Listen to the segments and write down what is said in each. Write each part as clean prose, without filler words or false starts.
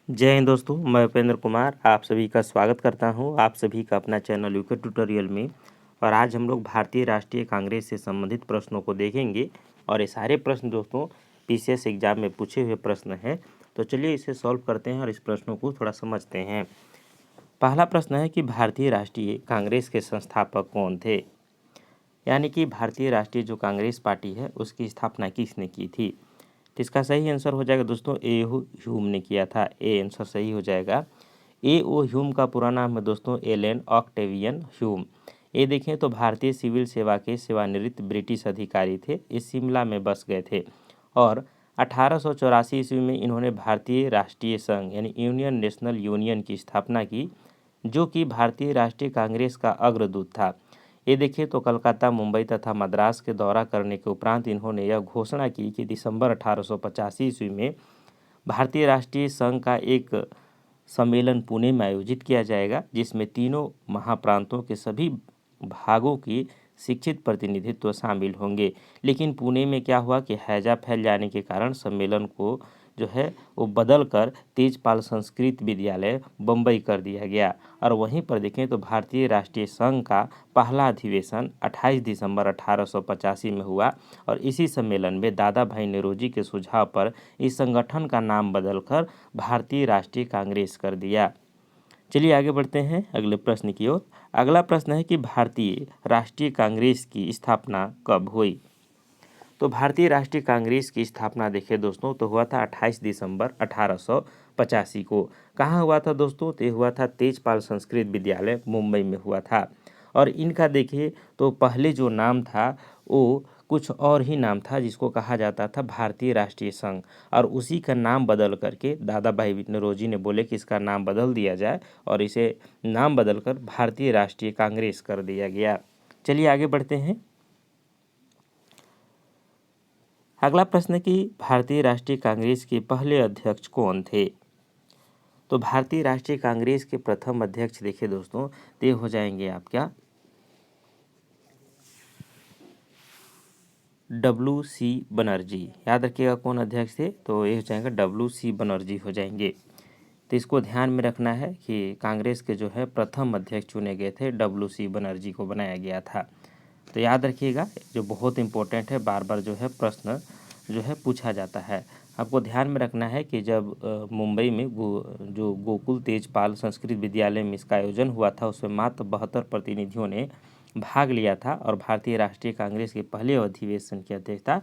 जय हिंद दोस्तों, मैं उपेंद्र कुमार आप सभी का स्वागत करता हूं। आप सभी का अपना चैनल यूके ट्यूटोरियल में। और आज हम लोग भारतीय राष्ट्रीय कांग्रेस से संबंधित प्रश्नों को देखेंगे। और ये सारे प्रश्न दोस्तों पीसीएस एग्जाम में पूछे हुए प्रश्न हैं। तो चलिए इसे सॉल्व करते हैं और इस प्रश्नों को थोड़ा समझते हैं। पहला प्रश्न है कि भारतीय राष्ट्रीय कांग्रेस के संस्थापक कौन थे। यानी कि भारतीय राष्ट्रीय जो कांग्रेस पार्टी है उसकी स्थापना किसने की थी। तो इसका सही आंसर हो जाएगा दोस्तों ए ओ ह्यूम ने किया था। ए आंसर सही हो जाएगा। ए ओ ह्यूम का पूरा नाम है दोस्तों एलन ऑक्टेवियन ह्यूम। ये देखें तो भारतीय सिविल सेवा के सेवानिवृत्त ब्रिटिश अधिकारी थे। इस शिमला में बस गए थे और 1884 ईस्वी में इन्होंने भारतीय राष्ट्रीय संघ यानी यूनियन नेशनल यूनियन की स्थापना की, जो कि भारतीय राष्ट्रीय कांग्रेस का अग्रदूत था। ये देखिए तो कलकत्ता, मुंबई तथा मद्रास के दौरा करने के उपरांत इन्होंने यह घोषणा की कि दिसंबर 1885 ईस्वी में भारतीय राष्ट्रीय संघ का एक सम्मेलन पुणे में आयोजित किया जाएगा, जिसमें तीनों महाप्रांतों के सभी भागों की शिक्षित प्रतिनिधित्व शामिल होंगे। लेकिन पुणे में क्या हुआ कि हैजा फैल जाने के कारण सम्मेलन को जो है वो बदल कर तेजपाल संस्कृत विद्यालय बम्बई कर दिया गया। और वहीं पर देखें तो भारतीय राष्ट्रीय संघ का पहला अधिवेशन 28 दिसंबर 1885 में हुआ और इसी सम्मेलन में दादा भाई नेरोजी के सुझाव पर इस संगठन का नाम बदलकर भारतीय राष्ट्रीय कांग्रेस कर दिया। चलिए आगे बढ़ते हैं अगले प्रश्न की ओर। अगला प्रश्न है कि भारतीय राष्ट्रीय कांग्रेस की स्थापना कब हुई। तो भारतीय राष्ट्रीय कांग्रेस की स्थापना देखें दोस्तों तो हुआ था 28 दिसंबर 1885 को। कहाँ हुआ था दोस्तों, तो हुआ था तेजपाल संस्कृत विद्यालय मुंबई में हुआ था। और इनका देखिए तो पहले जो नाम था वो कुछ और ही नाम था, जिसको कहा जाता था भारतीय राष्ट्रीय संघ। और उसी का नाम बदल करके दादा भाई नौरोजी ने बोले कि इसका नाम बदल दिया जाए और इसे नाम बदलकर भारतीय राष्ट्रीय कांग्रेस कर दिया गया। चलिए आगे बढ़ते हैं। अगला प्रश्न है कि भारतीय राष्ट्रीय कांग्रेस के पहले अध्यक्ष कौन थे। तो भारतीय राष्ट्रीय कांग्रेस के प्रथम अध्यक्ष देखिए दोस्तों तो ये हो जाएंगे आपका WC बनर्जी। याद रखिएगा कौन अध्यक्ष थे, तो ये हो जाएगा WC बनर्जी हो जाएंगे। तो इसको ध्यान में रखना है कि कांग्रेस के जो है प्रथम अध्यक्ष चुने गए थे, WC बनर्जी को बनाया गया था। तो याद रखिएगा जो बहुत इम्पोर्टेंट है, बार बार जो है प्रश्न जो है पूछा जाता है। आपको ध्यान में रखना है कि जब मुंबई में जो गोकुल तेजपाल संस्कृत विद्यालय में इसका आयोजन हुआ था, उसमें मात्र 72 प्रतिनिधियों ने भाग लिया था और भारतीय राष्ट्रीय कांग्रेस के पहले अधिवेशन की अध्यक्षता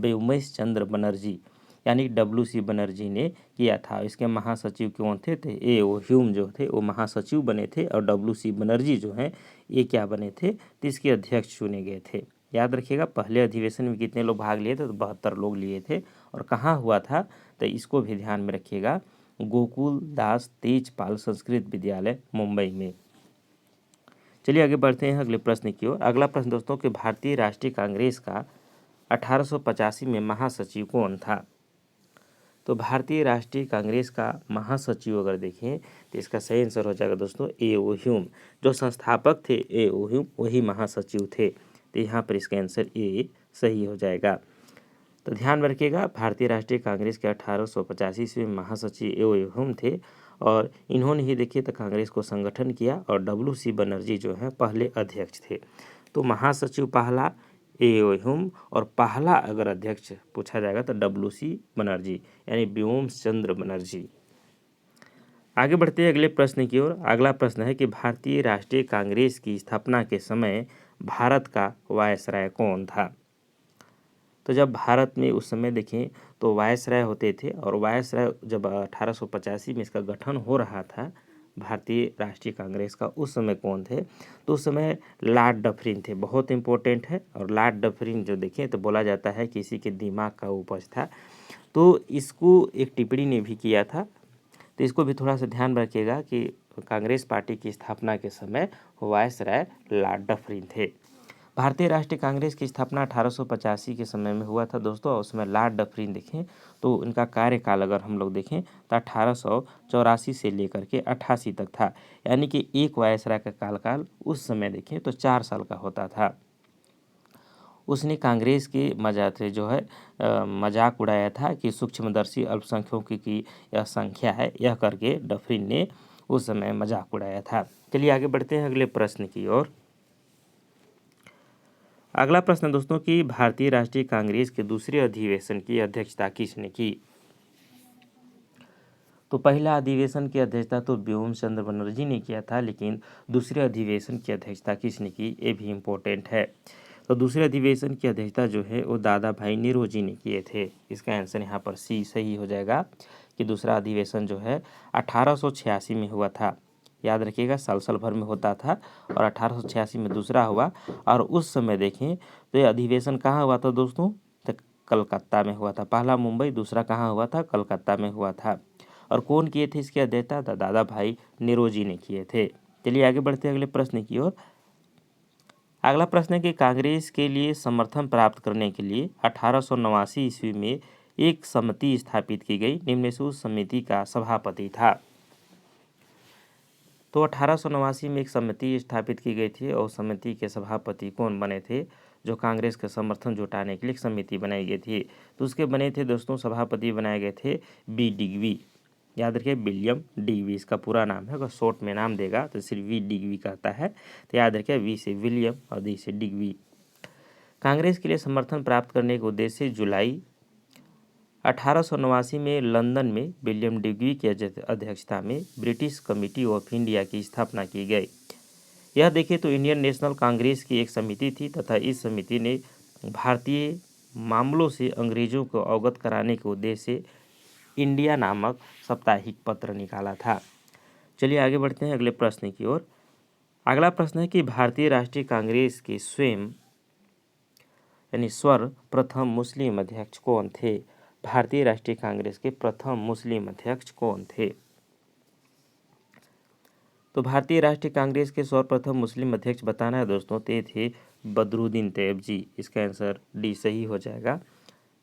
उमेश चंद्र बनर्जी यानी WC बनर्जी ने किया था। इसके महासचिव कौन थे, ए ओ ह्यूम जो थे वो महासचिव बने थे और WC बनर्जी जो हैं ये क्या बने थे, तो इसके अध्यक्ष चुने गए थे। याद रखिएगा पहले अधिवेशन में कितने लोग भाग लिए थे, तो 72 लोग लिए थे। और कहाँ हुआ था, तो इसको भी ध्यान में रखिएगा, गोकुल दास तेजपाल संस्कृत विद्यालय मुंबई में। चलिए आगे बढ़ते हैं अगले प्रश्न की ओर। अगला प्रश्न दोस्तों कि भारतीय राष्ट्रीय कांग्रेस का 1885 में महासचिव कौन था। तो भारतीय राष्ट्रीय कांग्रेस का महासचिव अगर देखें तो इसका सही आंसर हो जाएगा दोस्तों ए ओ ह्यूम। जो संस्थापक थे ए ओ ह्यूम वही महासचिव थे। तो यहाँ पर इसका आंसर ए सही हो जाएगा। तो ध्यान में रखिएगा भारतीय राष्ट्रीय कांग्रेस के 1885 ईस्वी में महासचिव ए ओ ह्यूम थे और इन्होंने ही देखिए तो कांग्रेस को संगठन किया और WC बनर्जी जो है पहले अध्यक्ष थे। तो महासचिव पहला ए ओ ह्यूम और पहला अगर अध्यक्ष पूछा जाएगा तो WC बनर्जी यानी व्योम्स चंद्र बनर्जी। आगे बढ़ते हैं अगले प्रश्न की ओर। अगला प्रश्न है कि भारतीय राष्ट्रीय कांग्रेस की स्थापना के समय भारत का वायसराय कौन था। तो जब भारत में उस समय देखें तो वायसराय होते थे और वायसराय जब 1885 में इसका गठन हो रहा था भारतीय राष्ट्रीय कांग्रेस का, उस समय कौन थे, तो उस समय लॉर्ड डफरिन थे। बहुत इंपॉर्टेंट है। और लॉर्ड डफरिन जो देखें तो बोला जाता है किसी के दिमाग का उपज था। तो इसको एक टिप्पणी ने भी किया था। तो इसको भी थोड़ा सा ध्यान रखिएगा कि कांग्रेस पार्टी की स्थापना के समय वायसराय लॉर्ड डफरिन थे। भारतीय राष्ट्रीय कांग्रेस की स्थापना 1885 के समय में हुआ था दोस्तों। और उसमें लॉर्ड डफरिन देखें तो उनका कार्यकाल अगर हम लोग देखें तो 1884 से लेकर के 88 तक था। यानी कि एक वायसराय का कार्यकाल उस समय देखें तो 4 साल का होता था। उसने कांग्रेस के मजाक से जो है मजाक उड़ाया था कि सूक्ष्मदर्शी अल्पसंख्यकों की यह संख्या है, यह करके डफरिन ने उस समय मजाक उड़ाया था। चलिए आगे बढ़ते हैं अगले प्रश्न की ओर। अगला प्रश्न दोस्तों कि भारतीय राष्ट्रीय कांग्रेस के दूसरे अधिवेशन की अध्यक्षता किसने की? तो पहला अधिवेशन की अध्यक्षता तो व्योम चंद्र बनर्जी ने किया था, लेकिन दूसरे अधिवेशन की अध्यक्षता किसने की, ये भी इम्पोर्टेंट है। तो दूसरे अधिवेशन की अध्यक्षता जो है वो दादा भाई नेरोजी ने किए थे। इसका आंसर यहाँ पर सी सही हो जाएगा कि दूसरा अधिवेशन जो है 1886 में हुआ था। याद रखिएगा, साल साल भर में होता था और 1886 में दूसरा हुआ। और उस समय देखें तो ये अधिवेशन कहाँ हुआ था दोस्तों? तो कलकत्ता में हुआ था। पहला मुंबई, दूसरा कहाँ हुआ था? कलकत्ता में हुआ था। और कौन किए थे इसकी अध्यक्षता? दादा भाई नेरोजी ने किए थे। चलिए आगे बढ़ते हैं अगले प्रश्न की ओर। अगला प्रश्न है कि कांग्रेस के लिए समर्थन प्राप्त करने के लिए 1889 ईस्वी में एक समिति स्थापित की गई, निम्न से उस समिति का सभापति था। तो 1889 में एक समिति स्थापित की गई थी और समिति के सभापति कौन बने थे? जो कांग्रेस का समर्थन जुटाने के लिए एक समिति बनाई गई थी, तो उसके बने थे दोस्तों, सभापति बनाए गए थे बी डिग्वी। याद रखिए, विलियम डिग्वी इसका पूरा नाम है। अगर शॉर्ट में नाम देगा तो सिर्फ वी डिग्वी कहता है, तो याद रखिए वी से विलियम और डी से डिग्वी। कांग्रेस के लिए समर्थन प्राप्त करने के उद्देश्य से जुलाई 1889 में लंदन में विलियम डिग्वी की अध्यक्षता में ब्रिटिश कमेटी ऑफ इंडिया की स्थापना की गई। यह देखें तो इंडियन नेशनल कांग्रेस की एक समिति थी तथा इस समिति ने भारतीय मामलों से अंग्रेजों को अवगत कराने के उद्देश्य से इंडिया नामक साप्ताहिक पत्र निकाला था। चलिए आगे बढ़ते हैं अगले प्रश्न की ओर। अगला प्रश्न है कि भारतीय राष्ट्रीय कांग्रेस के स्वयं यानी प्रथम मुस्लिम अध्यक्ष कौन थे? भारतीय राष्ट्रीय कांग्रेस के प्रथम मुस्लिम अध्यक्ष कौन थे? तो भारतीय राष्ट्रीय कांग्रेस के सर्वप्रथम मुस्लिम अध्यक्ष बताना है दोस्तों, ते थे बदरुद्दीन तैयब जी। इसका आंसर डी सही हो जाएगा।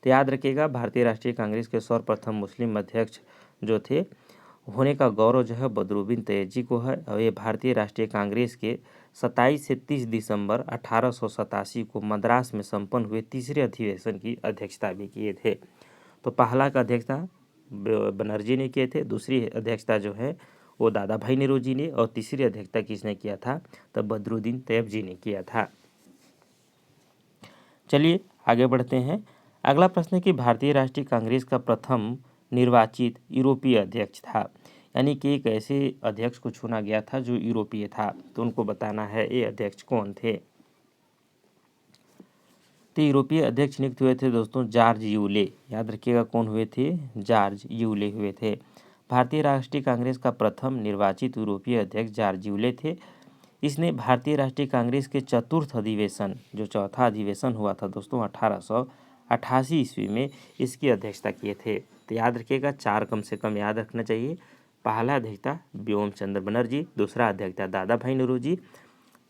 तो याद रखिएगा, भारतीय राष्ट्रीय कांग्रेस के सर्वप्रथम मुस्लिम अध्यक्ष जो थे होने का गौरव जो है बदरुद्दीन तैयब जी को है। और ये भारतीय राष्ट्रीय कांग्रेस के 27 से 30 दिसंबर 1887 को मद्रास में संपन्न हुए तीसरे अधिवेशन की अध्यक्षता भी किए थे। तो पहला का अध्यक्षता बनर्जी ने किए थे, दूसरी अध्यक्षता जो है वो दादा भाई नेरोजी ने, और तीसरी अध्यक्षता किसने किया था? तो बदरुद्दीन तैयब जी ने किया था। चलिए आगे बढ़ते हैं। अगला प्रश्न है कि भारतीय राष्ट्रीय कांग्रेस का प्रथम निर्वाचित यूरोपीय अध्यक्ष था, यानी कि एक ऐसे अध्यक्ष को चुना गया था जो यूरोपीय था, तो उनको बताना है ये अध्यक्ष कौन थे। तो यूरोपीय अध्यक्ष नियुक्त हुए थे दोस्तों जॉर्ज यूले। याद रखिएगा कौन हुए थे? जॉर्ज यूले हुए थे। भारतीय राष्ट्रीय कांग्रेस का प्रथम निर्वाचित यूरोपीय अध्यक्ष जॉर्ज यूले थे। इसने भारतीय राष्ट्रीय कांग्रेस के चतुर्थ अधिवेशन, जो चौथा अधिवेशन हुआ था दोस्तों 1888 ईस्वी में, इसकी अध्यक्षता किए थे। तो याद रखिएगा, चार कम से कम याद रखना चाहिए। पहला अध्यक्षता व्योम चंद्र बनर्जी, दूसरा अध्यक्षता दादा भाई नेरोजी,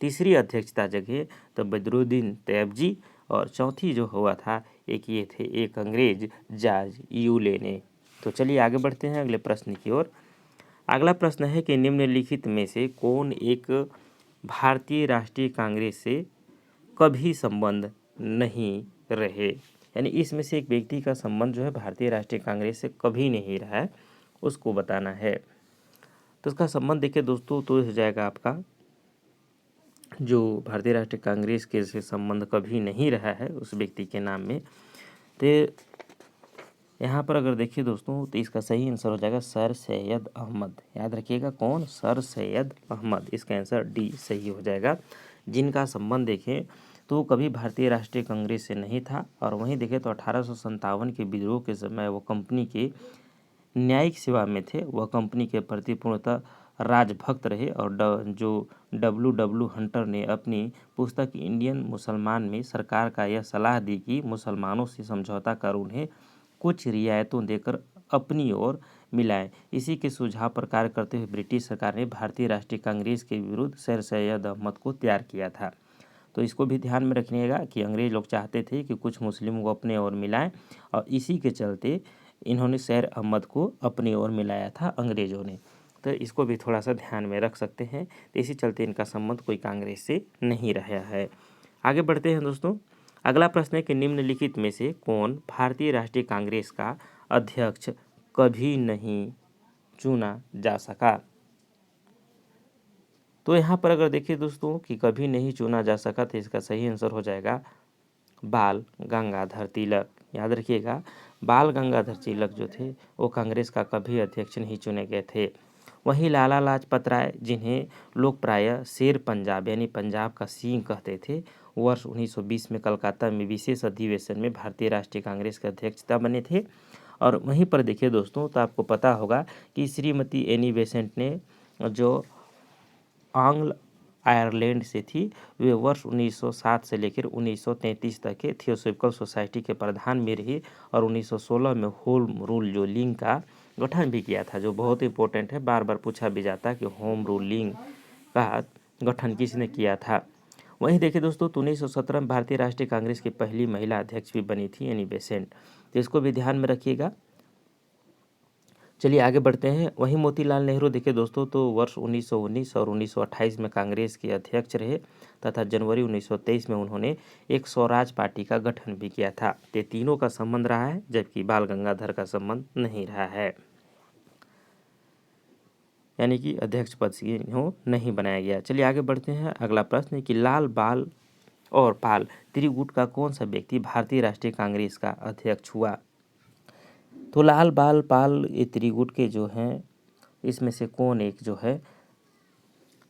तीसरी अध्यक्षता जगह तो बदरुद्दीन तैयब जी, और चौथी जो हुआ था एक ये थे एक अंग्रेज जॉर्ज यूले ने। तो चलिए आगे बढ़ते हैं अगले प्रश्न की ओर। अगला प्रश्न है कि निम्नलिखित में से कौन एक भारतीय राष्ट्रीय कांग्रेस से कभी संबंध नहीं रहे, यानी इसमें से एक व्यक्ति का संबंध जो है भारतीय राष्ट्रीय कांग्रेस से कभी नहीं रहा है, उसको बताना है। तो उसका संबंध देखिए दोस्तों, तो हो जाएगा आपका जो भारतीय राष्ट्रीय कांग्रेस के से संबंध कभी नहीं रहा है उस व्यक्ति के नाम में। तो यहाँ पर अगर देखिए दोस्तों तो इसका सही आंसर हो जाएगा सर सैयद अहमद। याद रखिएगा कौन? सर सैयद अहमद। इसका आंसर डी सही हो जाएगा। जिनका संबंध देखें तो कभी भारतीय राष्ट्रीय कांग्रेस से नहीं था, और वहीं देखें तो 1857 के विद्रोह के समय वो कंपनी के न्यायिक सेवा में थे। वह कंपनी के प्रति पूर्णतः राजभक्त रहे, और जो डब्ल्यू हंटर ने अपनी पुस्तक इंडियन मुसलमान में सरकार का यह सलाह दी कि मुसलमानों से समझौता कर उन्हें कुछ रियायतों देकर अपनी ओर मिलाएं। इसी के सुझाव पर कार्य करते हुए ब्रिटिश सरकार ने भारतीय राष्ट्रीय कांग्रेस के विरुद्ध सर सैयद अहमद को तैयार किया था। तो इसको भी ध्यान में रखिएगा कि अंग्रेज लोग चाहते थे कि कुछ मुस्लिमों को अपने ओर मिलाएं, और इसी के चलते इन्होंने सैर अहमद को अपनी ओर मिलाया था अंग्रेज़ों ने। तो इसको भी थोड़ा सा ध्यान में रख सकते हैं। तो इसी चलते इनका संबंध कोई कांग्रेस से नहीं रहा है। आगे बढ़ते हैं दोस्तों। अगला प्रश्न है कि निम्नलिखित में से कौन भारतीय राष्ट्रीय कांग्रेस का अध्यक्ष कभी नहीं चुना जा सका। तो यहाँ पर अगर देखिए दोस्तों कि कभी नहीं चुना जा सका तो इसका सही आंसर हो जाएगा बाल गंगाधर तिलक। याद रखिएगा, बाल गंगाधर तिलक जो थे वो कांग्रेस का कभी अध्यक्ष नहीं चुने गए थे। वहीं लाला लाजपत राय, जिन्हें लोग प्रायः शेर पंजाब यानी पंजाब का सिंह कहते थे, वर्ष 1920 में कलकत्ता में विशेष अधिवेशन में भारतीय राष्ट्रीय कांग्रेस के अध्यक्षता बने थे। और वहीं पर देखिए दोस्तों, तो आपको पता होगा कि श्रीमती एनी बेसेंट ने जो आंग्ल आयरलैंड से थी, वे वर्ष 1907 से लेकर 1933 तक के थियोसॉफिकल सोसाइटी के प्रधान में रही और 1916 में होम रूल जो लीग का गठन भी किया था, जो बहुत इंपॉर्टेंट है, बार बार पूछा भी जाता है कि होम रूल लीग का गठन किसने किया था। वहीं देखिए दोस्तों, तो 1917 में भारतीय राष्ट्रीय कांग्रेस की पहली महिला अध्यक्ष भी बनी थी एनी बेसेंट, तो इसको भी ध्यान में रखिएगा। चलिए आगे बढ़ते हैं। वहीं मोतीलाल नेहरू देखिए दोस्तों, तो वर्ष 1919 और 1928 में कांग्रेस के अध्यक्ष रहे तथा जनवरी 1923 में उन्होंने एक स्वराज पार्टी का गठन भी किया था। ये तीनों का संबंध रहा है, जबकि बाल गंगाधर का संबंध नहीं रहा है, यानी कि अध्यक्ष पद से नहीं बनाया गया। चलिए आगे बढ़ते हैं। अगला प्रश्न है कि लाल, बाल और पाल त्रिगुट का कौन सा व्यक्ति भारतीय राष्ट्रीय कांग्रेस का अध्यक्ष हुआ। तो लाल, बाल, पाल ये त्रिगुट के जो हैं, इसमें से कौन एक जो है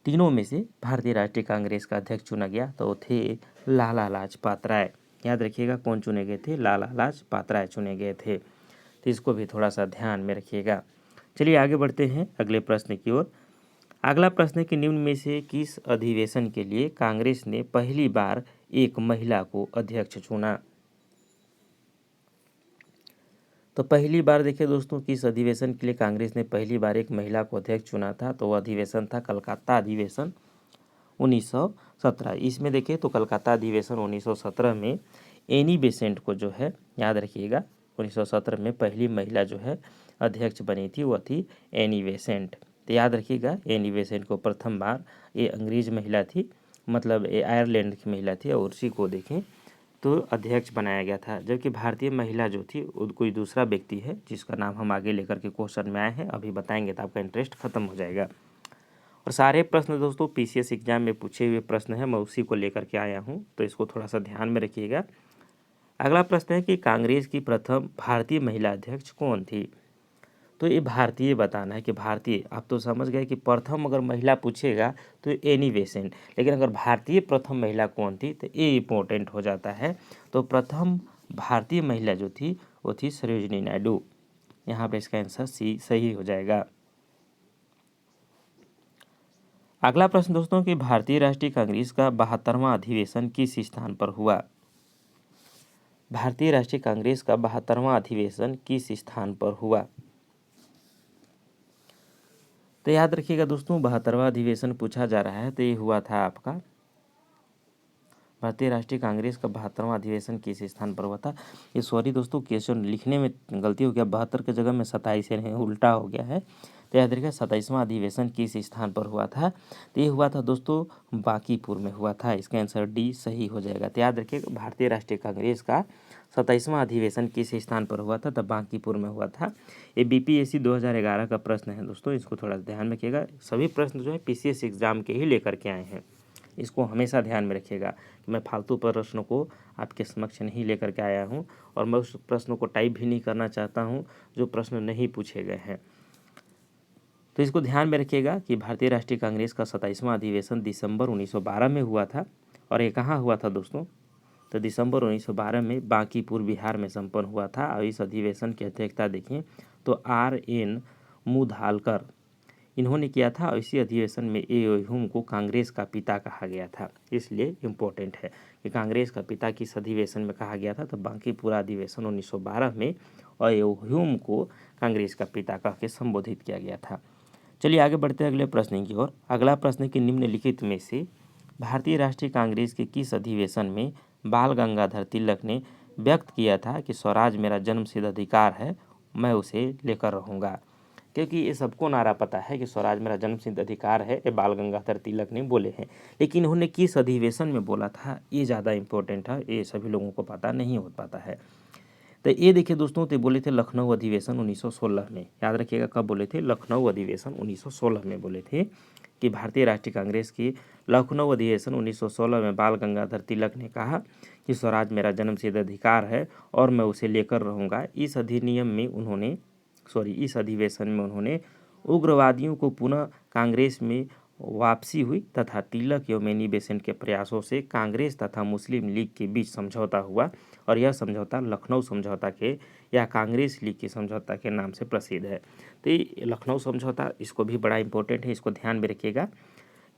तीनों में से भारतीय राष्ट्रीय कांग्रेस का अध्यक्ष चुना गया, तो वो थे लाला लाजपत राय। याद रखिएगा कौन चुने गए थे, लाला लाजपत राय चुने गए थे, तो इसको भी थोड़ा सा ध्यान में रखिएगा। चलिए आगे बढ़ते हैं अगले प्रश्न की ओर। अगला प्रश्न है कि निम्न में से किस अधिवेशन के लिए कांग्रेस ने पहली बार एक महिला को अध्यक्ष चुना। तो पहली बार देखिए दोस्तों, किस अधिवेशन के लिए कांग्रेस ने पहली बार एक महिला को अध्यक्ष चुना था, तो वह अधिवेशन था कलकत्ता अधिवेशन 1917। इसमें देखिए तो कलकत्ता अधिवेशन 1917 में एनी बेसेंट को जो है, याद रखिएगा 1917 में पहली महिला जो है अध्यक्ष बनी थी, वह थी एनी बेसेंट। तो याद रखिएगा एनी बेसेंट को प्रथम बार, ये अंग्रेज महिला थी, मतलब ये आयरलैंड की महिला थी, और उसी को देखें तो अध्यक्ष बनाया गया था। जबकि भारतीय महिला जो थी वो कोई दूसरा व्यक्ति है, जिसका नाम हम आगे लेकर के क्वेश्चन में आए हैं, अभी बताएंगे तो आपका इंटरेस्ट खत्म हो जाएगा। और सारे प्रश्न दोस्तों पीसीएस एग्जाम में पूछे हुए प्रश्न है, मैं उसी को लेकर के आया हूँ, तो इसको थोड़ा सा ध्यान में रखिएगा। अगला प्रश्न है कि कांग्रेस की प्रथम भारतीय महिला अध्यक्ष कौन थी। तो ये भारतीय बताना है कि भारतीय, आप तो समझ गए कि प्रथम अगर महिला पूछेगा तो एनी बेसेंट, लेकिन अगर भारतीय प्रथम महिला कौन थी तो ये इंपॉर्टेंट हो जाता है। तो प्रथम भारतीय महिला जो थी वो थी सरोजिनी नायडू। यहाँ पे इसका आंसर सी सही हो जाएगा। अगला प्रश्न दोस्तों कि भारतीय राष्ट्रीय कांग्रेस का 72वां अधिवेशन किस स्थान पर हुआ। भारतीय राष्ट्रीय कांग्रेस का 72वां अधिवेशन किस स्थान पर हुआ। तो याद रखिएगा दोस्तों, 72वां अधिवेशन पूछा जा रहा है, तो ये हुआ था आपका भारतीय राष्ट्रीय कांग्रेस का 72वां अधिवेशन किस स्थान पर हुआ था। ये सॉरी दोस्तों, क्वेश्चन लिखने में गलती हो गया, 72 की जगह में 27 है, उल्टा हो गया है। तो याद रखिएगा 27वां अधिवेशन किस स्थान पर हुआ था, तो ये हुआ था दोस्तों बांकीपुर में हुआ था। इसका आंसर डी सही हो जाएगा। तो याद रखिएगा भारतीय राष्ट्रीय कांग्रेस का 27वां अधिवेशन किस स्थान पर हुआ था, तो बांकीपुर में हुआ था। ये बीपीएससी 2011 का प्रश्न है दोस्तों, इसको थोड़ा ध्यान में रखिएगा। सभी प्रश्न जो है पीसीएस एग्जाम के ही लेकर के आए हैं, इसको हमेशा ध्यान में रखिएगा कि मैं फालतू प्रश्नों को आपके समक्ष नहीं लेकर के आया हूं, और मैं उस प्रश्नों को टाइप भी नहीं करना चाहता हूं जो प्रश्न नहीं पूछे गए हैं। तो इसको ध्यान में रखिएगा कि भारतीय राष्ट्रीय कांग्रेस का 27वां अधिवेशन दिसंबर 1912 में हुआ था। और ये कहाँ हुआ था दोस्तों, तो दिसंबर 1912 में बांकीपुर बिहार में संपन्न हुआ था। और इस अधिवेशन की अध्यक्षता देखें तो RN मुधालकर इन्होंने किया था। और इसी अधिवेशन में ए ह्यूम को कांग्रेस का पिता कहा गया था, इसलिए इम्पोर्टेंट है कि कांग्रेस का पिता किस अधिवेशन में कहा गया था, तो बांकीपुरा अधिवेशन 1912 में और ए ह्यूम को कांग्रेस का पिता कह के संबोधित किया गया था। चलिए आगे बढ़ते हैं अगले प्रश्न की ओर। अगला प्रश्न कि निम्नलिखित में से भारतीय राष्ट्रीय कांग्रेस के किस अधिवेशन में बाल गंगाधर तिलक ने व्यक्त किया था कि स्वराज मेरा जन्मसिद्ध अधिकार है, मैं उसे लेकर रहूँगा। क्योंकि ये सबको नारा पता है कि स्वराज मेरा जन्मसिद्ध अधिकार है, ये बाल गंगाधर तिलक ने बोले हैं। लेकिन उन्होंने किस अधिवेशन में बोला था, ये ज़्यादा इम्पोर्टेंट है, ये सभी लोगों को पता नहीं हो पाता है। तो ये देखिए दोस्तों, तो बोले थे लखनऊ अधिवेशन 1916 में, याद रखिएगा कब बोले थे, लखनऊ अधिवेशन 1916 में बोले थे कि भारतीय राष्ट्रीय कांग्रेस की लखनऊ अधिवेशन 1916 में बाल गंगाधर तिलक ने कहा कि स्वराज मेरा जन्मसिद्ध अधिकार है और मैं उसे लेकर रहूँगा। इस अधिनियम में उन्होंने इस अधिवेशन में उन्होंने उग्रवादियों को पुनः कांग्रेस में वापसी हुई तथा तिलक एवं एनी बेसेंट के प्रयासों से कांग्रेस तथा मुस्लिम लीग के बीच समझौता हुआ और यह समझौता लखनऊ समझौता के या कांग्रेस लीग के समझौता के नाम से प्रसिद्ध है। तो ये लखनऊ समझौता, इसको भी बड़ा इंपॉर्टेंट है, इसको ध्यान में रखिएगा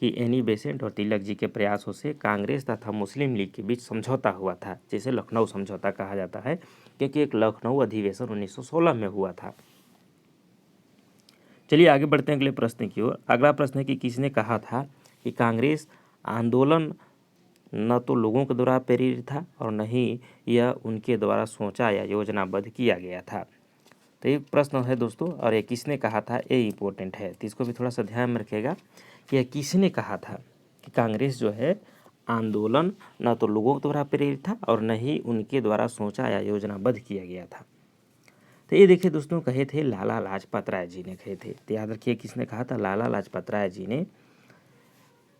कि एनी बेसेंट और तिलक जी के प्रयासों से कांग्रेस तथा मुस्लिम लीग के बीच समझौता हुआ था, जिसे लखनऊ समझौता कहा जाता है, क्योंकि एक लखनऊ अधिवेशन 1916 में हुआ था। चलिए आगे बढ़ते हैं अगले प्रश्न की ओर। अगला प्रश्न है कि किसने कहा था कि कांग्रेस आंदोलन न तो लोगों के द्वारा प्रेरित था और न ही यह उनके द्वारा सोचा या योजनाबद्ध किया गया था। तो ये प्रश्न है दोस्तों, और ये किसने कहा था, ये इम्पोर्टेंट है, तो इसको भी थोड़ा सा ध्यान में रखिएगा कि यह किसने कहा था कि कांग्रेस जो है आंदोलन न तो लोगों के द्वारा प्रेरित था और न ही उनके द्वारा सोचा या योजनाबद्ध किया गया था। तो ये देखिए दोस्तों, कहे थे लाला लाजपत राय जी ने कहे थे। तो याद रखिए किसने कहा था, लाला लाजपत राय जी ने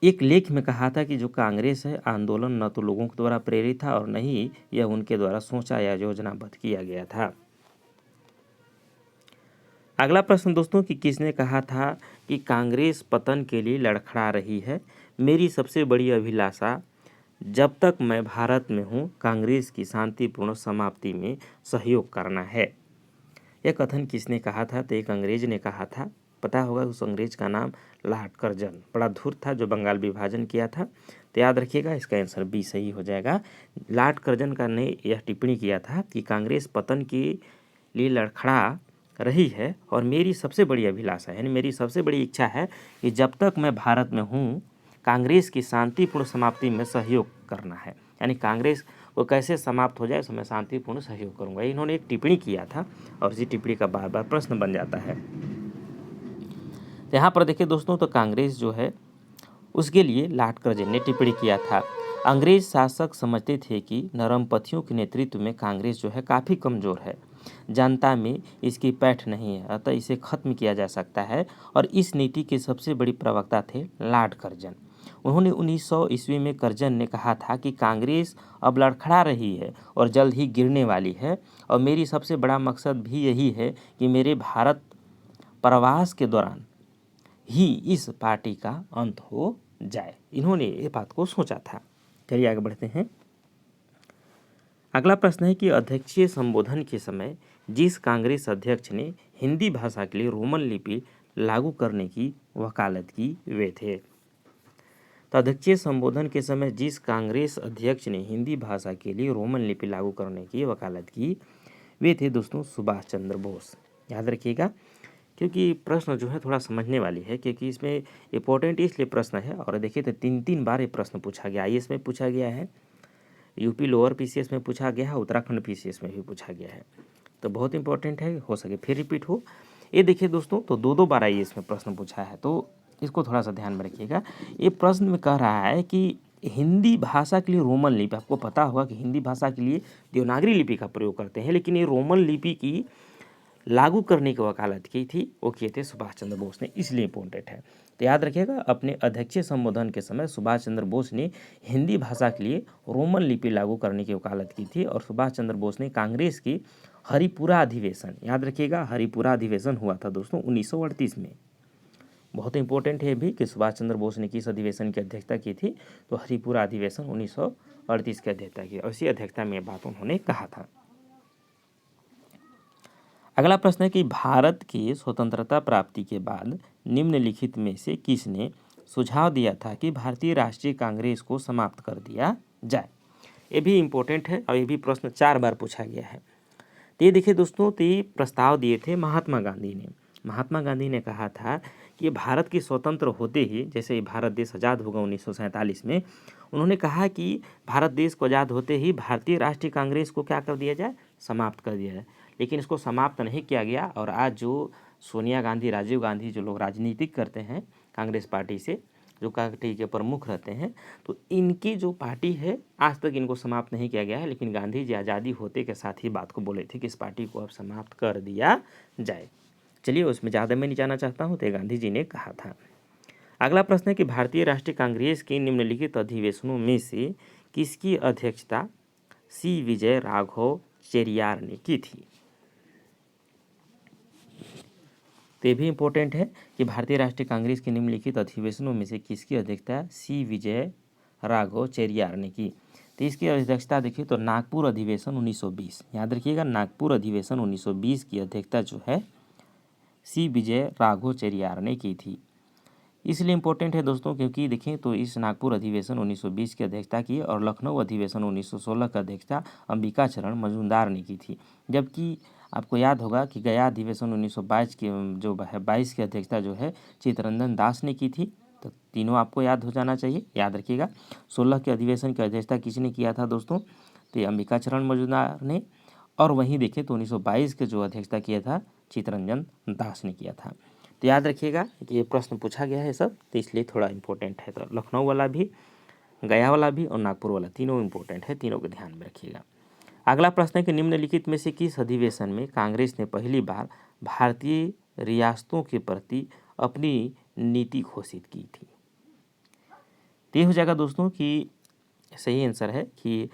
एक लेख में कहा था कि जो कांग्रेस है आंदोलन न तो लोगों के द्वारा प्रेरित था और न ही यह उनके द्वारा सोचा या योजनाबद्ध किया गया था। अगला प्रश्न दोस्तों कि किसने कहा था कि कांग्रेस पतन के लिए लड़खड़ा रही है, मेरी सबसे बड़ी अभिलाषा जब तक मैं भारत में हूँ कांग्रेस की शांतिपूर्ण समाप्ति में सहयोग करना है। यह कथन किसने कहा था, तो एक अंग्रेज ने कहा था। पता होगा उस अंग्रेज का नाम लॉर्ड कर्जन, बड़ा धूर्त था, जो बंगाल विभाजन किया था। तो याद रखिएगा इसका आंसर बी सही हो जाएगा। लॉर्ड कर्जन का ने यह टिप्पणी किया था कि कांग्रेस पतन के लिए लड़खड़ा रही है और मेरी सबसे बड़ी अभिलाषा है, यानी मेरी सबसे बड़ी इच्छा है कि जब तक मैं भारत में हूँ कांग्रेस की शांतिपूर्ण समाप्ति में सहयोग करना है, यानी कांग्रेस वो कैसे समाप्त हो जाए उसमें शांतिपूर्ण सहयोग करूंगा। इन्होंने एक टिप्पणी किया था और इसी टिप्पणी का बार बार प्रश्न बन जाता है। यहाँ पर देखिए दोस्तों, तो कांग्रेस जो है उसके लिए लॉर्ड कर्जन ने टिप्पणी किया था। अंग्रेज शासक समझते थे कि नरमपंथियों के नेतृत्व में कांग्रेस जो है काफ़ी कमज़ोर है, जनता में इसकी पैठ नहीं है, अतः इसे खत्म किया जा सकता है, और इस नीति के सबसे बड़ी प्रवक्ता थे लॉर्ड कर्जन। उन्होंने 1900 ईस्वी में कर्जन ने कहा था कि कांग्रेस अब लड़खड़ा रही है और जल्द ही गिरने वाली है, और मेरी सबसे बड़ा मकसद भी यही है कि मेरे भारत प्रवास के दौरान ही इस पार्टी का अंत हो जाए। इन्होंने ये बात को सोचा था। चलिए आगे बढ़ते हैं। अगला प्रश्न है कि अध्यक्षीय संबोधन के समय जिस कांग्रेस अध्यक्ष ने हिंदी भाषा के लिए रोमन लिपि लागू करने की वकालत की वे थे। तो अध्यक्षीय संबोधन के समय जिस कांग्रेस अध्यक्ष ने हिंदी भाषा के लिए रोमन लिपि लागू करने की वकालत की वे थे दोस्तों सुभाष चंद्र बोस। याद रखिएगा, क्योंकि प्रश्न जो है थोड़ा समझने वाली है, क्योंकि इसमें इंपॉर्टेंट इसलिए प्रश्न है। और देखिए तो 3 बार ये प्रश्न पूछा गया, IAS में पूछा गया है, यूपी लोअर PCS में पूछा गया है, उत्तराखंड PCS में भी पूछा गया है। तो बहुत इंपॉर्टेंट है, हो सके फिर रिपीट हो। ये देखिए दोस्तों, तो 2 बार IAS में प्रश्न पूछा है, तो इसको थोड़ा सा ध्यान में रखिएगा। ये प्रश्न में कह रहा है कि हिंदी भाषा के लिए रोमन लिपि, आपको पता होगा कि हिंदी भाषा के लिए देवनागरी लिपि का प्रयोग करते हैं, लेकिन ये रोमन लिपि की लागू करने की वकालत की थी, वो किए थे सुभाष चंद्र बोस ने, इसलिए इम्पोर्टेंट है। तो याद रखिएगा, अपने अध्यक्षीय संबोधन के समय सुभाष चंद्र बोस ने हिंदी भाषा के लिए रोमन लिपि लागू करने की वकालत की थी, और सुभाष चंद्र बोस ने कांग्रेस की हरिपुरा अधिवेशन, याद रखिएगा हरिपुरा अधिवेशन हुआ था दोस्तों 1938 में। बहुत इंपॉर्टेंट है भी कि सुभाष चंद्र बोस ने किस अधिवेशन की अध्यक्षता की थी, तो हरिपुरा अधिवेशन 1938 की अध्यक्षता की, और इसी अध्यक्षता में ये बात उन्होंने कहा था। अगला प्रश्न है कि भारत की स्वतंत्रता प्राप्ति के बाद निम्नलिखित में से किसने सुझाव दिया था कि भारतीय राष्ट्रीय कांग्रेस को समाप्त कर दिया जाए। ये भी इम्पोर्टेंट है और ये भी प्रश्न 4 बार पूछा गया है। तो ये देखिए दोस्तों, तो ये प्रस्ताव दिए थे महात्मा गांधी ने। महात्मा गांधी ने कहा था कि भारत की स्वतंत्र होते ही, जैसे भारत देश आज़ाद होगा 1947 में, उन्होंने कहा कि भारत देश को आज़ाद होते ही भारतीय राष्ट्रीय कांग्रेस को क्या कर दिया जाए, समाप्त कर दिया जाए। लेकिन इसको समाप्त नहीं किया गया, और आज जो सोनिया गांधी, राजीव गांधी, जो लोग राजनीतिक करते हैं कांग्रेस पार्टी से, जो पार्टी के प्रमुख रहते हैं, तो इनकी जो पार्टी है आज तक इनको समाप्त नहीं किया गया है, लेकिन गांधी जी आज़ादी होते के साथ ही बात को बोले थे कि इस पार्टी को अब समाप्त कर दिया जाए। चलिए, उसमें ज़्यादा मैं नहीं जाना चाहता हूँ, तो गांधी जी ने कहा था। अगला प्रश्न है कि भारतीय राष्ट्रीय कांग्रेस के निम्नलिखित अधिवेशनों में से किसकी अध्यक्षता सी विजय राघव चेरियार ने की थी। तो ये भी इम्पोर्टेंट है कि भारतीय राष्ट्रीय कांग्रेस के निम्नलिखित अधिवेशनों में से किसकी अध्यक्षता सी विजय राघव चेरियार ने की। तो इसकी अध्यक्षता देखिए तो नागपुर अधिवेशन 1920, याद रखिएगा, नागपुर अधिवेशन 1920 की अध्यक्षता जो है सी विजय राघव चेरियार ने की थी। इसलिए इम्पोर्टेंट है दोस्तों, क्योंकि देखें तो इस नागपुर अधिवेशन 1920 की अध्यक्षता की और लखनऊ अधिवेशन 1916 का अध्यक्षता अंबिका चरण मजूमदार ने की थी। जबकि आपको याद होगा कि गया अधिवेशन 1922 की जो है 22 की अध्यक्षता जो है चित्तरंजन दास ने की थी। तो तीनों आपको याद हो जाना चाहिए, याद रखिएगा। 16 के अधिवेशन की अध्यक्षता किसने किया था दोस्तों, तो अंबिका चरण मजूमदार ने। और वहीं देखें तो 1922 के जो अध्यक्षता किया था चित्तरंजन दास ने किया था। तो याद रखिएगा कि ये प्रश्न पूछा गया है सब, तो इसलिए थोड़ा इम्पोर्टेंट है। तो लखनऊ वाला भी, गया वाला भी और नागपुर वाला, तीनों इम्पोर्टेंट है, तीनों को ध्यान में रखिएगा। अगला प्रश्न है कि निम्नलिखित में से किस अधिवेशन में कांग्रेस ने पहली बार भारतीय रियासतों के प्रति अपनी नीति घोषित की थी। तो ये हो जाएगा दोस्तों कि सही आंसर है कि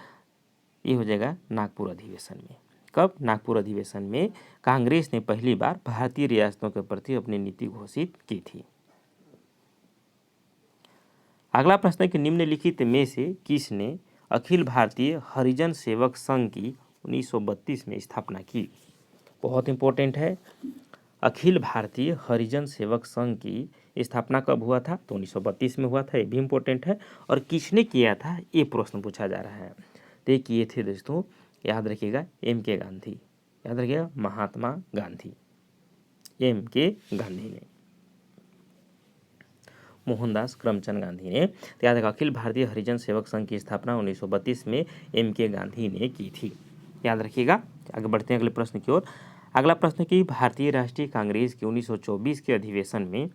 ये हो जाएगा नागपुर अधिवेशन में। कब? नागपुर अधिवेशन में कांग्रेस ने पहली बार भारतीय रियासतों के प्रति अपनी नीति घोषित की थी। अगला प्रश्न है कि निम्नलिखित में से किसने अखिल भारतीय हरिजन सेवक संघ की 1932 में स्थापना की। बहुत इंपॉर्टेंट है। अखिल भारतीय हरिजन सेवक संघ की स्थापना कब हुआ था, तो 1932 में हुआ था, ये भी इम्पोर्टेंट है। और किसने किया था, ये प्रश्न पूछा जा रहा है। तो ये किए थे दोस्तों, याद रखिएगा, एम.के. गांधी, याद रखिएगा, महात्मा गांधी, एम.के. गांधी ने, मोहनदास करमचंद गांधी ने। तो याद रखिएगा, अखिल भारतीय हरिजन सेवक संघ की स्थापना 1932 में एम.के. गांधी ने की थी, याद रखिएगा। आगे बढ़ते हैं अगले प्रश्न की ओर। अगला प्रश्न कि भारतीय राष्ट्रीय कांग्रेस के 1924 के अधिवेशन में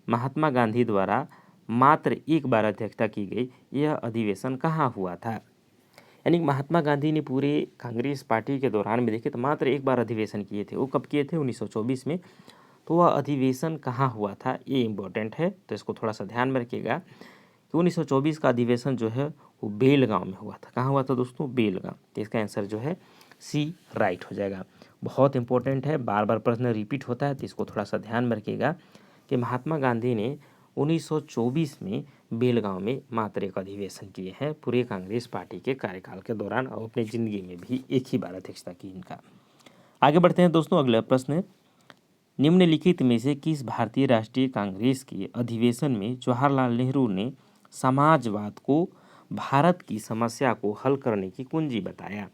महात्मा गांधी द्वारा मात्र एक बार अध्यक्षता की गई, यह अधिवेशन कहाँ हुआ था। यानी महात्मा गांधी ने पूरे कांग्रेस पार्टी के दौरान में देखे तो मात्र एक बार अधिवेशन किए थे। वो कब किए थे, 1924 में। तो वह अधिवेशन कहाँ हुआ था, ये इम्पोर्टेंट है, तो इसको थोड़ा सा ध्यान में रखिएगा कि 1924 का अधिवेशन जो है वो बेलगांव में हुआ था। कहाँ हुआ था दोस्तों, बेलगांव। तो इसका आंसर जो है सी राइट हो जाएगा। बहुत इंपॉर्टेंट है, बार बार प्रश्न रिपीट होता है, तो इसको थोड़ा सा ध्यान में रखिएगा कि महात्मा गांधी ने 1924 में बेलगांव में मात्र एक अधिवेशन किए हैं पूरे कांग्रेस पार्टी के कार्यकाल के दौरान, और अपनी ज़िंदगी में भी एक ही बार अध्यक्षता की इनका। आगे बढ़ते हैं दोस्तों, अगला प्रश्न, निम्नलिखित में से किस भारतीय राष्ट्रीय कांग्रेस के अधिवेशन में जवाहरलाल नेहरू ने समाजवाद को भारत की समस्या को हल करने की कुंजी बताया।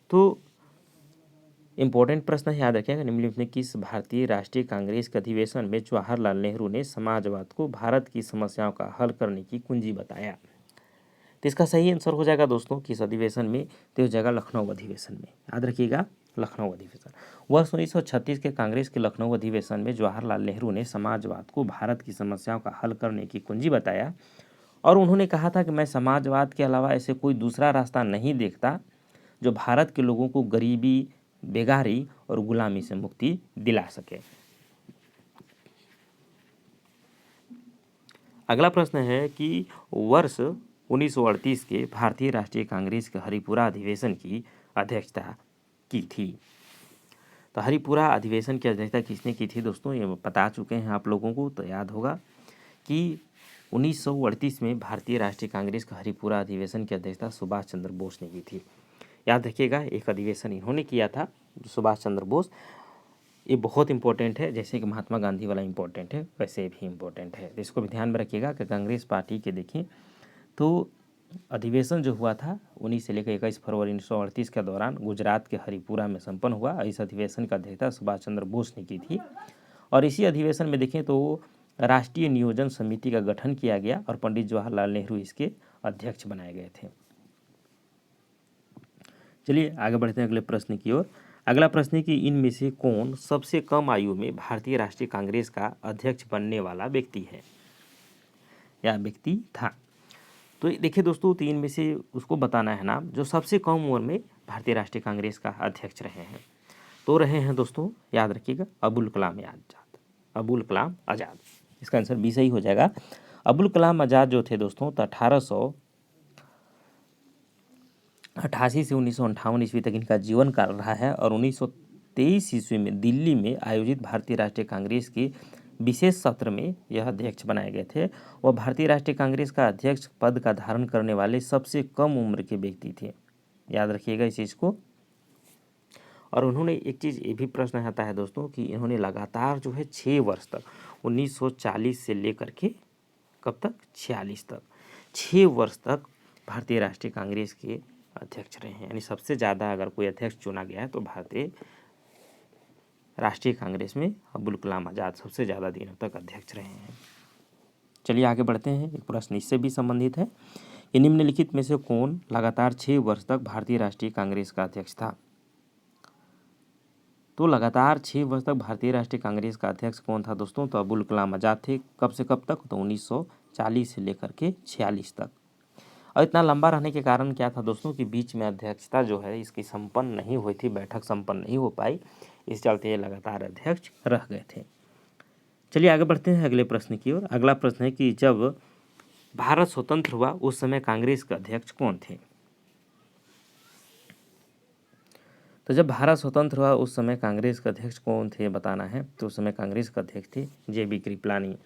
तो इम्पोर्टेंट प्रश्न है, याद रखिएगा, निम्नलिखित में किस भारतीय राष्ट्रीय कांग्रेस के अधिवेशन में जवाहरलाल नेहरू ने समाजवाद को भारत की समस्याओं का हल करने की कुंजी बताया। तो इसका सही आंसर हो जाएगा दोस्तों किस अधिवेशन में, तो हो जाएगा लखनऊ अधिवेशन में, याद रखिएगा, लखनऊ अधिवेशन। वर्ष 1936 के कांग्रेस के लखनऊ अधिवेशन में जवाहरलाल नेहरू ने समाजवाद को भारत की समस्याओं का हल करने की कुंजी बताया, और उन्होंने कहा था कि मैं समाजवाद के अलावा ऐसे कोई दूसरा रास्ता नहीं देखता जो भारत के लोगों को गरीबी, बेगारी और गुलामी से मुक्ति दिला सके। अगला प्रश्न है कि वर्ष 1938 के भारतीय राष्ट्रीय कांग्रेस के हरिपुरा अधिवेशन की अध्यक्षता की थी। तो हरिपुरा अधिवेशन की अध्यक्षता किसने की थी दोस्तों, ये बता चुके हैं आप लोगों को, तो याद होगा कि 1938 में भारतीय राष्ट्रीय कांग्रेस का हरिपुरा अधिवेशन की अध्यक्षता सुभाष चंद्र बोस ने की थी। याद रखिएगा, एक अधिवेशन इन्होंने किया था, सुभाष चंद्र बोस। ये बहुत इंपॉर्टेंट है, जैसे कि महात्मा गांधी वाला इंपॉर्टेंट है वैसे भी इंपॉर्टेंट है, इसको भी ध्यान में रखिएगा कि कांग्रेस पार्टी के देखें तो अधिवेशन जो हुआ था 19 से लेकर 21 फरवरी 1938 के दौरान गुजरात के हरिपुरा में संपन्न हुआ। इस अधिवेशन का अध्यक्षता सुभाष चंद्र बोस ने की थी, और इसी अधिवेशन में देखें तो राष्ट्रीय नियोजन समिति का गठन किया गया और पंडित जवाहरलाल नेहरू इसके अध्यक्ष बनाए गए थे। चलिए आगे बढ़ते हैं अगले प्रश्न की ओर। अगला प्रश्न है कि इनमें से कौन सबसे कम आयु में भारतीय राष्ट्रीय कांग्रेस का अध्यक्ष बनने वाला व्यक्ति है या व्यक्ति था। तो देखिए दोस्तों, तीन में से उसको बताना है नाम जो सबसे कम उम्र में भारतीय राष्ट्रीय कांग्रेस का अध्यक्ष रहे हैं। तो रहे हैं दोस्तों, याद रखिएगा, अबुल कलाम आज़ाद। अबुल कलाम आज़ाद, इसका आंसर बी सही हो जाएगा। अबुल कलाम आज़ाद जो थे दोस्तों, तो 1888 से 1958 ईस्वी तक इनका जीवन काल रहा है और 1923 ईस्वी में दिल्ली में आयोजित भारतीय राष्ट्रीय कांग्रेस की विशेष सत्र में यह अध्यक्ष बनाए गए थे। वह भारतीय राष्ट्रीय कांग्रेस का अध्यक्ष पद का धारण करने वाले सबसे कम उम्र के व्यक्ति थे, याद रखिएगा इस चीज़ को। और उन्होंने एक चीज़ ये भी प्रश्न आता है दोस्तों कि इन्होंने लगातार जो है 6 वर्ष तक 1940 से लेकर के कब तक 46 तक 6 वर्ष तक भारतीय राष्ट्रीय कांग्रेस के अध्यक्ष रहे हैं। यानी सबसे ज़्यादा अगर कोई अध्यक्ष चुना गया है तो भारतीय राष्ट्रीय कांग्रेस में अबुल कलाम आज़ाद सबसे ज़्यादा दिनों तक अध्यक्ष रहे हैं। चलिए आगे बढ़ते हैं। एक प्रश्न इससे भी संबंधित है कि निम्नलिखित में से कौन लगातार 6 वर्ष तक भारतीय राष्ट्रीय कांग्रेस का अध्यक्ष था। तो लगातार 6 वर्ष तक भारतीय राष्ट्रीय कांग्रेस का अध्यक्ष कौन था दोस्तों, तो अबुल कलाम आज़ाद थे। कब से कब तक, तो 1940 से लेकर के 46 तक। और इतना लंबा रहने के कारण क्या था दोस्तों कि बीच में अध्यक्षता जो है इसकी संपन्न नहीं हुई थी, बैठक संपन्न नहीं हो पाई, इस चलते ये लगातार अध्यक्ष रह गए थे। चलिए आगे बढ़ते हैं अगले प्रश्न की ओर। अगला प्रश्न है कि जब भारत स्वतंत्र हुआ उस समय कांग्रेस के अध्यक्ष कौन थे। तो जब भारत स्वतंत्र हुआ उस समय कांग्रेस के अध्यक्ष कौन थे बताना है। तो उस समय कांग्रेस के अध्यक्ष थे JB कृपलानी।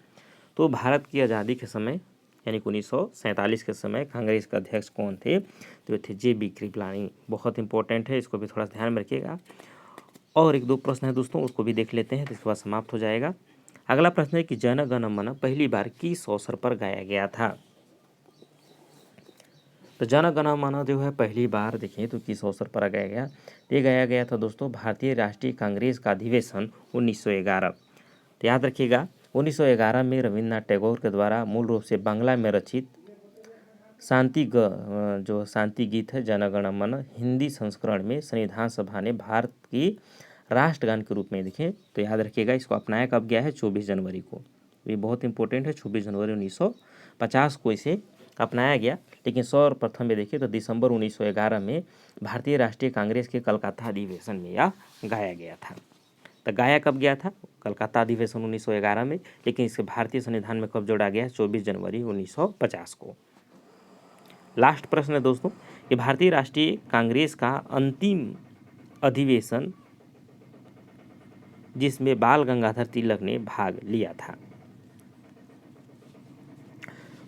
तो भारत की आज़ादी के समय यानी 1947 के समय कांग्रेस के अध्यक्ष कौन थे, तो थे JB कृपलानी। बहुत इंपॉर्टेंट है, इसको भी थोड़ा ध्यान में रखिएगा। और एक दो प्रश्न है दोस्तों, उसको भी देख लेते हैं, तो इसके बाद समाप्त हो जाएगा। अगला प्रश्न है कि जन गण मन पहली बार किस अवसर पर गाया गया था। तो जन गण मन जो है पहली बार देखिए तो किस अवसर पर गाया गया, ये गाया गया था दोस्तों भारतीय राष्ट्रीय कांग्रेस का अधिवेशन 1911। तो याद रखिएगा 1911 में रविन्द्रनाथ टैगोर के द्वारा मूल रूप से बांग्ला में रचित जो शांति गीत है जन गण मन, हिंदी संस्करण में संविधान सभा ने भारत की राष्ट्रगान के रूप में देखें। तो याद रखिएगा इसको अपनाया कब गया है, 24 जनवरी को। ये बहुत इंपॉर्टेंट है, 24 जनवरी 1950 को इसे अपनाया गया। लेकिन सर्वप्रथम में देखिए तो दिसंबर 1911 में भारतीय राष्ट्रीय कांग्रेस के कलकत्ता अधिवेशन में यह गाया गया था। तो गाया कब गया था, कलकत्ता अधिवेशन 1911 में, लेकिन इसे भारतीय संविधान में कब जोड़ा गया है, 24 जनवरी 1950 को। लास्ट प्रश्न है दोस्तों कि भारतीय राष्ट्रीय कांग्रेस का अंतिम अधिवेशन जिसमें बाल गंगाधर तिलक ने भाग लिया था।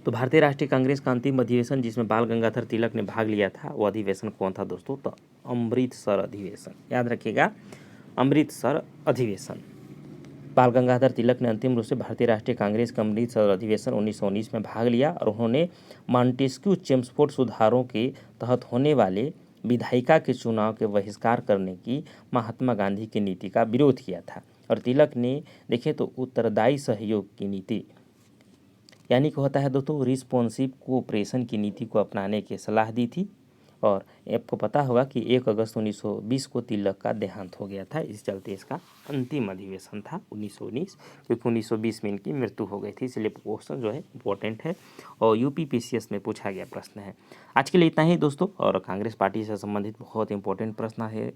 तो भारतीय राष्ट्रीय कांग्रेस का अंतिम अधिवेशन जिसमें बाल गंगाधर तिलक ने भाग लिया था, वो अधिवेशन कौन था दोस्तों, तो अमृतसर अधिवेशन। याद रखिएगा अमृतसर अधिवेशन। बाल गंगाधर तिलक ने अंतिम रूप से भारतीय राष्ट्रीय कांग्रेस के अमृतसर अधिवेशन 1919 में भाग लिया और उन्होंने मॉन्टेस्क्यू चेम्सफोर्ड सुधारों के तहत होने वाले विधायिका के चुनाव के बहिष्कार करने की महात्मा गांधी की नीति का विरोध किया था। और तिलक ने देखें तो उत्तरदायी सहयोग की नीति यानी कि होता है दोस्तों रिस्पॉन्सिव कोऑपरेशन की नीति को अपनाने की सलाह दी थी। और आपको पता होगा कि 1 अगस्त 1920 को तिलक का देहांत हो गया था, इस चलते इसका अंतिम अधिवेशन था 1919, क्योंकि 1920 में इनकी मृत्यु हो गई थी। इसलिए क्वेश्चन जो है इंपॉर्टेंट है और UPPCS में पूछा गया प्रश्न है। आज के लिए इतना ही दोस्तों, और कांग्रेस पार्टी से संबंधित बहुत इंपॉर्टेंट प्रश्न है,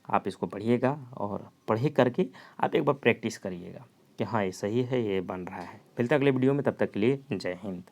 आप इसको पढ़िएगा और पढ़े करके आप एक बार प्रैक्टिस करिएगा कि हाँ ये सही है, ये बन रहा है। मिलते हैं अगले वीडियो में, तब तक के लिए जय हिंद।